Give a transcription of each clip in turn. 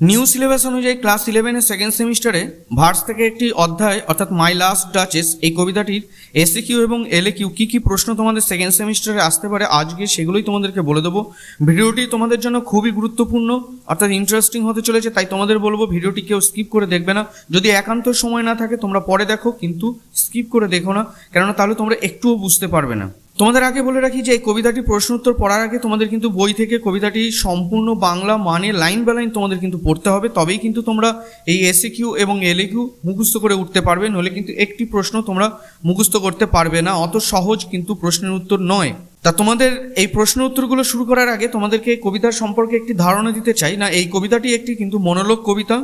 New syllabus অনুযায়ী class 11-এর second সেমিস্টারে verse থেকে একটি অধ্যায় অর্থাৎ মাই লাস্ট ডাচেস এই কবিতাটির এসিকিউ এবং এলএকিউ কী কী প্রশ্ন তোমাদের সেকেন্ড সেমিস্টারে আসতে পারে আজকে সেগুলোই তোমাদেরকে বলে দেবো। ভিডিওটি তোমাদের জন্য খুবই গুরুত্বপূর্ণ অর্থাৎ ইন্টারেস্টিং হতে চলেছে, তাই তোমাদের বলবো ভিডিওটি কেউ স্কিপ করে দেখবে না। যদি একান্ত সময় না থাকে তোমরা পরে দেখো, কিন্তু স্কিপ করে দেখো না, কেননা তাহলে তোমরা একটুও বুঝতে পারবে না। তোমাদের আগে বলে রাখি যে এই কবিতাটি প্রশ্ন উত্তর পড়ার আগে তোমাদের কিন্তু বই থেকে কবিতাটি সম্পূর্ণ বাংলা মানে লাইন বাই লাইন তোমাদের কিন্তু পড়তে হবে, তবেই কিন্তু তোমরা এই এসিকিউ এবং এলএকিউ মুখস্থ করে উঠতে পারবে, নইলে কিন্তু একটি প্রশ্ন তোমরা মুখস্থ করতে পারবে না। অত সহজ কিন্তু প্রশ্নের উত্তর নয়। তা তোমাদের এই প্রশ্ন উত্তরগুলো শুরু করার আগে তোমাদেরকে এই কবিতার সম্পর্কে একটি ধারণা দিতে চাই। না, এই কবিতাটি একটি কিন্তু মনোলোগ কবিতা।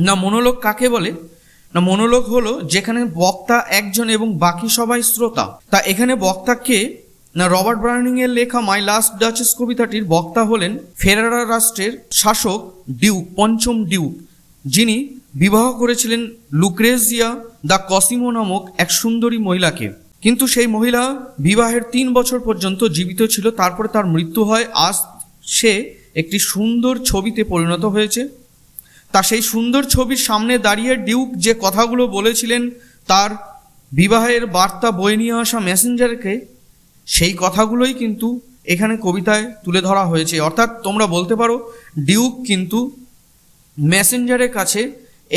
না, মনোলোগ কাকে বলে? না, মনোলোগ হলো যেখানে বক্তা একজন এবং বাকি সবাই শ্রোতা। তা এখানে বক্তা কে? না, রবার্ট ব্রাউনিং এর লেখা মাই লাস্ট ডাচেস কবিতাটির বক্তা হলেন ফেরারা রাষ্ট্রের শাসক ডিউক, পঞ্চম ডিউক, যিনি বিবাহ করেছিলেন লুক্রেজিয়া দ্য কসিমো নামক এক সুন্দরী মহিলাকে। কিন্তু সেই মহিলা বিবাহের 3 বছর পর্যন্ত জীবিত ছিল, তারপরে তার মৃত্যু হয়। আজ সে একটি সুন্দর ছবিতে পরিণত হয়েছে। তা সেই সুন্দর ছবির সামনে দাঁড়িয়ে ডিউক যে কথাগুলো বলেছিলেন তার বিবাহের বার্তা বয়ে নিয়ে আসা মেসেঞ্জারকে, সেই কথাগুলোই কিন্তু এখানে কবিতায় তুলে ধরা হয়েছে। অর্থাৎ তোমরা বলতে পারো ডিউক কিন্তু মেসেঞ্জারের কাছে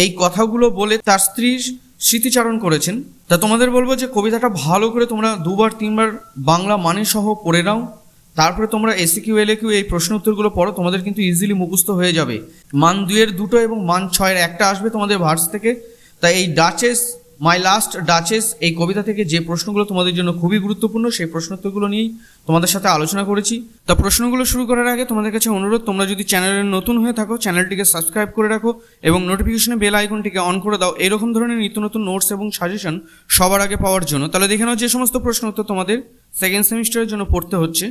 এই কথাগুলো বলে তার স্ত্রীর স্মৃতিচারণ করেছেন। তা তোমাদের বলবো যে কবিতাটা ভালো করে তোমরা 2-3 বার বাংলা মানে সহ পড়ে নাও, তারপরে তোমরা এসিকিউ এলএকিউ এই প্রশ্ন উত্তরগুলো পড়ো, তোমাদের কিন্তু ইজিলি মুখস্থ হয়ে যাবে। মান 2-এর 2টো এবং মান 6-এর 1টা আসবে তোমাদের ভার্স থেকে। তাই এই ডাচেস, মাই লাস্ট ডাচেস এই কবিতা থেকে যে প্রশ্নগুলো তোমাদের জন্য খুবই গুরুত্বপূর্ণ সেই প্রশ্ন উত্তরগুলো নিয়েই তোমাদের সাথে আলোচনা করেছি। তা প্রশ্নগুলো শুরু করার আগে তোমাদের কাছে অনুরোধ, তোমরা যদি চ্যানেলে নতুন হয়ে থাকো চ্যানেলটিকে সাবস্ক্রাইব করে রাখো এবং নোটিফিকেশনে বেল আইকনটিকে অন করে দাও এরকম ধরনের নিত্য নতুন নোটস এবং সাজেশন সবার আগে পাওয়ার জন্য। তাহলে দেখে নাও যে সমস্ত প্রশ্ন উত্তর তোমাদের সেকেন্ড সেমিস্টারের জন্য পড়তে হচ্ছে।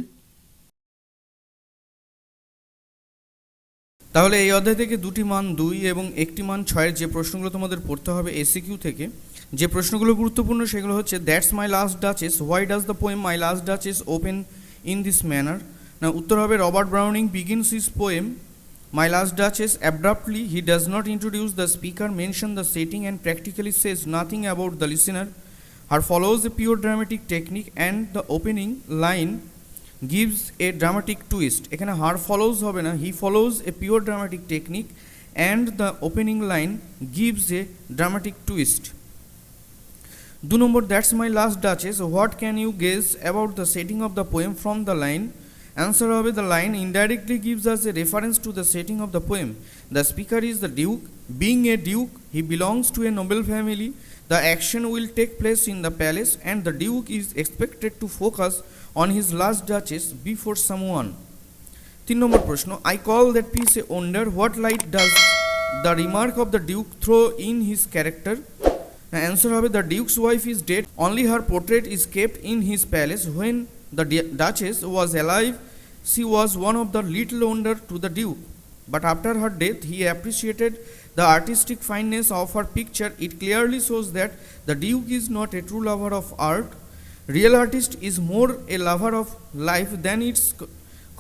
তাহলে এই অধ্যায় থেকে 2টি মান 2 এবং 1টি মান 6-এর যে প্রশ্নগুলো তোমাদের পড়তে হবে এসিকিউ থেকে, যে প্রশ্নগুলো গুরুত্বপূর্ণ সেগুলো হচ্ছে that's my last duchess, why does the poem my last duchess open in this manner. না, উত্তর হবে Robert Browning begins his poem my last duchess abruptly, he does not introduce the speaker, mention the setting and practically Sage nothing about the listener. Her follows a pure dramatic technique and the opening line gives a dramatic twist. এখানে হার follows হবে না, হি follows a pure dramatic technique and the opening line gives a dramatic twist. 2 number that's my last duchess, what can you guess about the setting of the poem from the line. Answer হবে the line indirectly gives us a reference to the setting of the poem. The speaker is the duke, being a duke he belongs to a noble family. The action will take place in the palace and the Duke is expected to focus on his last duchess before someone. 3 নম্বর প্রশ্ন, I call that piece a wonder. What light does the remark of the Duke throw in his character? Answer হবে the Duke's wife is dead. Only her portrait is kept in his palace. When the Duchess was alive, she was one of the little wonder to the Duke. But after her death, he appreciated the artistic fineness of her picture. It clearly shows that the Duke is not a true lover of art. Real artist is more a lover of life than its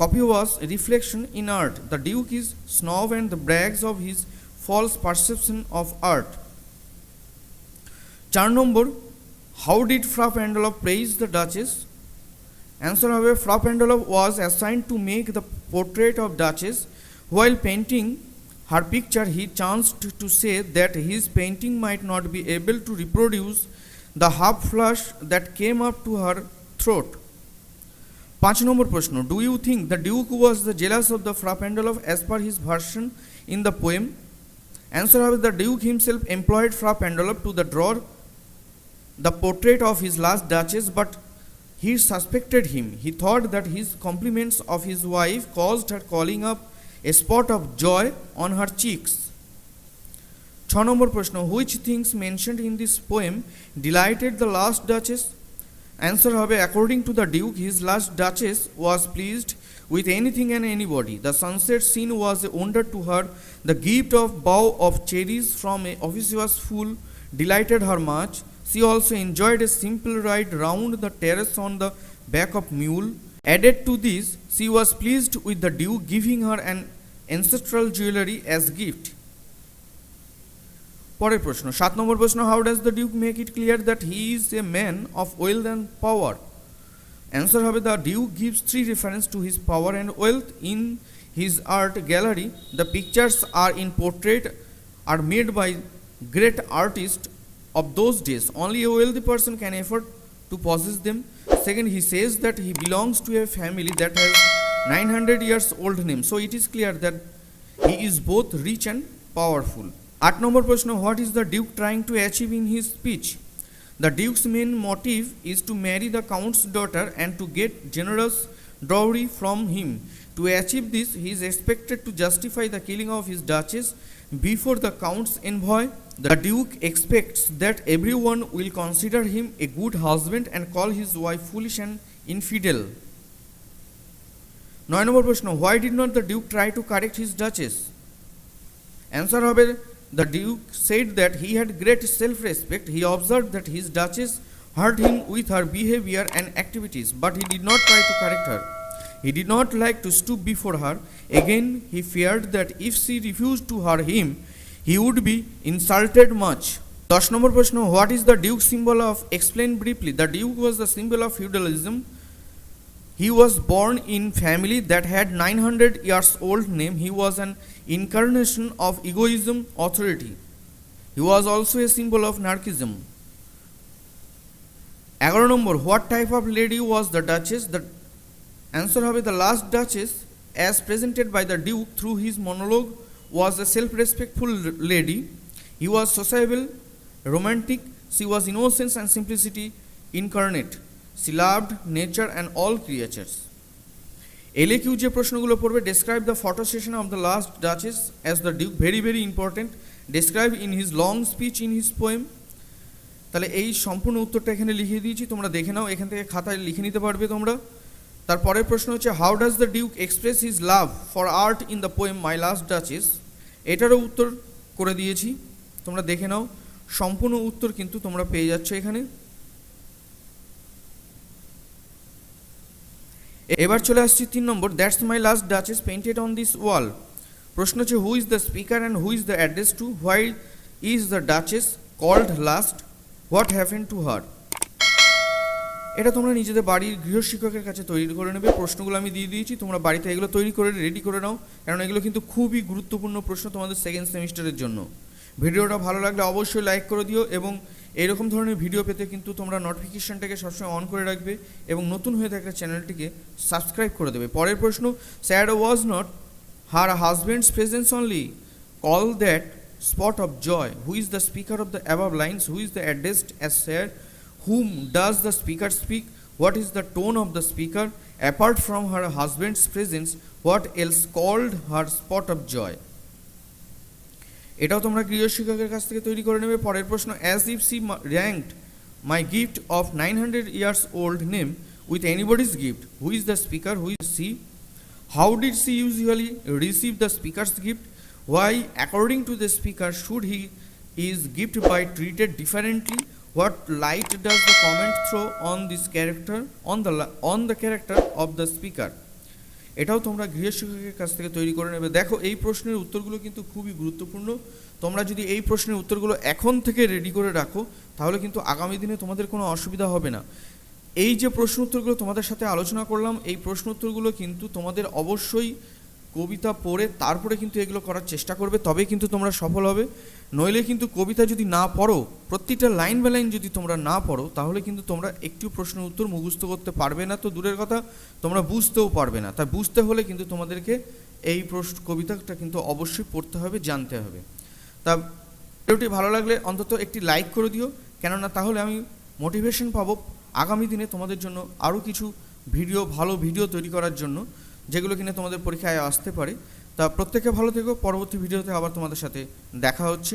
copious reflection in art. The Duke is snob and brags of his false perception of art. 4 number, how did Fra Pandolf praise the Duchess? Answer হবে Fra Pandolf was assigned to make the portrait of Duchess. While painting her picture, he chanced to say that his painting might not be able to reproduce the half flush that came up to her throat. 5 নম্বর প্রশ্ন, do you think the Duke was the jealous of the Fra Pandolf as per his version in the poem? Answer হবে the Duke himself employed Fra Pandolf to draw the portrait of his last Duchess, but he suspected him. He thought that his compliments of his wife caused her calling up a spot of joy on her cheeks. 6 নম্বর প্রশ্ন, which things mentioned in this poem delighted the last Duchess? Answer হবে according to the Duke, his last Duchess was pleased with anything and anybody. The sunset scene was a wonder to her. The gift of bough of cherries from a officious fool delighted her much. She also enjoyed a simple ride round the terrace on the back of mule. Added to this, she was pleased with the Duke giving her an ancestral jewelry as gift. পরের প্রশ্ন 7 নম্বর প্রশ্ন, how does the duke make it clear that he is a man of wealth and power? Answer হবে, the duke gives 3 reference to his power and wealth in his art gallery. The pictures are in portrait are made by great artists of those days. Only a wealthy person can afford to possess them. Second, he says that he belongs to a family that has 900 years old name, so it is clear that he is both rich and powerful. 8 নম্বর প্রশ্ন, what is the duke trying to achieve in his speech? The duke's main motive is to marry the count's daughter and to get generous dowry from him. To achieve this, he is expected to justify the killing of his duchess before the count's envoy. The duke expects that everyone will consider him a good husband and call his wife foolish and infidel. 9 নম্বর প্রশ্ন, why did not the duke try to correct his duchess? Answer হবে, the duke said that he had great self-respect. He observed that his duchess hurt him with her behavior and activities, but he did not try to correct her. He did not like to stoop before her. Again, he feared that if she refused to hear him, he would be insulted much. 10 নম্বর প্রশ্ন, what is the duke's symbol of? Explain briefly. The duke was the symbol of feudalism. He was born in family that had 900 years old name. He was an incarnation of egoism, authority. He was also a symbol of narcissism. 11 number, what type of lady was the duchess? The answer হবে, the last duchess as presented by the duke through his monologue was a self-respectful lady. He was sociable, romantic. She was innocence and simplicity incarnate. She loved nature and all creatures. LAQ যে প্রশ্নগুলো পড়বে, describe the photo session of the last duchess as the duke, very very important. Describe in his long speech in his poem. তাহলে এই সম্পূর্ণ উত্তরটা এখানে লিখে দিয়েছি, তোমরা দেখে নাও, এখান থেকে খাতায় লিখে নিতে পারবে তোমরা। তারপরের প্রশ্ন হচ্ছে, how does the duke express his love for art in the poem My Last Duchess? এটারও উত্তর করে দিয়েছি, তোমরা দেখে নাও, সম্পূর্ণ উত্তর কিন্তু তোমরা পেয়ে যাচ্ছ এখানে। এবার চলে আসছি 3 number, that's my last duchess painted on this wall. প্রশ্ন হচ্ছে, who is the speaker and who is the address to? Why is the duchess called last? What happened to her? এটা তোমরা নিজেদের বাড়ির গৃহশিক্ষকের কাছে তৈরি করে নেবে। প্রশ্নগুলো আমি দিয়ে দিয়েছি, তোমরা বাড়িতে এগুলো তৈরি করে রেডি করে নাও, কারণ এগুলো কিন্তু খুবই গুরুত্বপূর্ণ প্রশ্ন তোমাদের সেকেন্ড সেমিস্টারের জন্য। ভিডিওটা ভালো লাগলে অবশ্যই লাইক করে দিও এবং এরকম ধরনের ভিডিও পেতে কিন্তু তোমরা নোটিফিকেশনটাকে সবসময় অন করে রাখবে এবং নতুন হয়ে থাকা চ্যানেলটিকে সাবস্ক্রাইব করে দেবে। পরের প্রশ্ন, sad was not her husband's presence only, call that spot of joy. Who is the speaker of the above lines? Who is the addressed as sad? Whom does the speaker speak? What is the tone of the speaker? Apart from her husband's presence, what else called her spot of joy? এটাও তোমরা গৃহশিক্ষকের কাছ থেকে তৈরি করে নেবে। পরের প্রশ্ন, as if she ranked my gift of 900 years old name with anybody's gift. Who is the speaker? Who is she? How did she usually receive the speaker's gift? Why, according to the speaker, should he is gift by treated differently? What light does the comment throw on this character, on the character of the speaker? এটাও তোমরা গৃহশিক্ষকের কাছ থেকে তৈরি করে নেবে। দেখো, এই প্রশ্নের উত্তরগুলো কিন্তু খুবই গুরুত্বপূর্ণ। তোমরা যদি এই প্রশ্নের উত্তরগুলো এখন থেকে রেডি করে রাখো, তাহলে কিন্তু আগামী দিনে তোমাদের কোনো অসুবিধা হবে না। এই যে প্রশ্ন উত্তরগুলো তোমাদের সাথে আলোচনা করলাম, এই প্রশ্ন উত্তরগুলো কিন্তু তোমাদের অবশ্যই কবিতা পড়ে তারপরে কিন্তু এগুলো করার চেষ্টা করবে, তবেই কিন্তু তোমরা সফল হবে। নইলে কিন্তু কবিতা যদি না পড়ো, প্রত্যেকটা লাইন বাই লাইন যদি তোমরা না পড়ো, তাহলে কিন্তু তোমরা একটু প্রশ্নের উত্তর মুখস্থ করতে পারবে না, তো দূরের কথা তোমরা বুঝতেও পারবে না। তাই বুঝতে হলে কিন্তু তোমাদেরকে এই কবিতাটা কিন্তু অবশ্যই পড়তে হবে, জানতে হবে। তা ভিডিওটি ভালো লাগলে অন্তত একটি লাইক করে দিও, কেননা তাহলে আমি মোটিভেশন পাবো আগামী দিনে তোমাদের জন্য আরও কিছু ভালো ভিডিও তৈরি করার জন্য, যেগুলো কিনা তোমাদের পরীক্ষায় আসতে পারে। তা প্রত্যেকে ভালো থেকো, পরবর্তী ভিডিওতে আবার তোমাদের সাথে দেখা হচ্ছে।